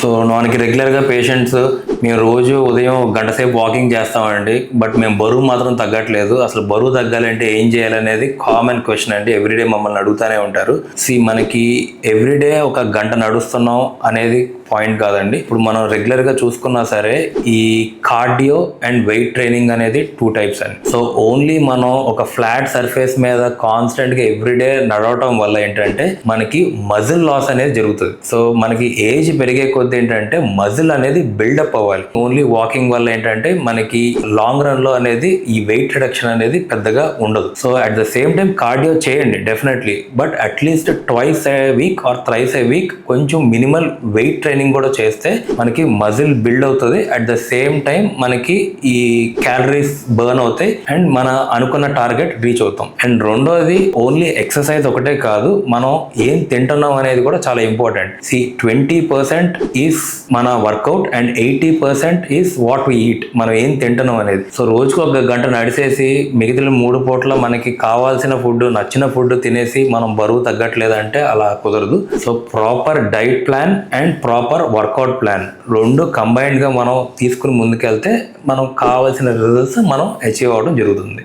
So మనకి రెగ్యులర్గా patients మేము రోజు ఉదయం గంట సేపు వాకింగ్ చేస్తామండి, బట్ మేము బరువు మాత్రం తగ్గట్లేదు, అసలు బరువు తగ్గాలంటే ఏం చేయాలనేది కామన్ క్వశ్చన్ అండి. ఎవ్రీడే మమ్మల్ని అడుగుతూనే ఉంటారు. మనకి ఎవ్రీడే ఒక గంట నడుస్తున్నాం అనేది పాయింట్ కాదండి. ఇప్పుడు మనం రెగ్యులర్గా చూసుకున్నా సరే ఈ కార్డియో అండ్ వెయిట్ ట్రైనింగ్ అనేది 2 టైప్స్ అండి. సో ఓన్లీ మనం ఒక ఫ్లాట్ సర్ఫేస్ మీద కాన్స్టెంట్గా ఎవ్రీడే నడవటం వల్ల ఏంటంటే మనకి మజిల్ లాస్ అనేది జరుగుతుంది. సో మనకి ఏజ్ పెరిగే కొద్ది ఏంటంటే మజిల్ అనేది బిల్డప్ అవ్వాలి. ఓన్లీ వాకింగ్ వల్ల ఏంటంటే మనకి లాంగ్ రన్ లో అనేది ఈ వెయిట్ రిడక్షన్ అనేది పెద్దగా ఉండదు. So at the same time cardio చేయండి definitely, but at least twice a week or thrice a week కొంచెం మినిమల్ వెయిట్ ట్రైనింగ్ కూడా చేస్తే మనకి మజిల్ బిల్డ్ అవుతుంది. అట్ ద సేమ్ టైం మనకి ఈ క్యాలరీస్ బర్న్ అవుతాయి అండ్ మన అనుకున్న టార్గెట్ రీచ్ అవుతాం. అండ్ రెండోది ఓన్లీ ఎక్సర్సైజ్ ఒకటే కాదు, మనం ఏం తింటున్నాం అనేది కూడా చాలా ఇంపార్టెంట్. 20% ఈస్ మన workout and 80% is what we eat, మనం ఏం తింటున్నాం అనేది. సో రోజుకు ఒక గంట నడిచేసి మిగతా 3 పూట్ల మనకి కావాల్సిన ఫుడ్ నచ్చిన ఫుడ్ తినేసి మనం బరువు తగ్గట్లేదంటే అలా కుదరదు. So proper diet plan and proper work out plan 2 combined గా మనం తీసుకుని ముందుకెళ్తే మనం కావాల్సిన రిజల్ట్స్ మనం అచీవ్ అవ్వడం జరుగుతుంది.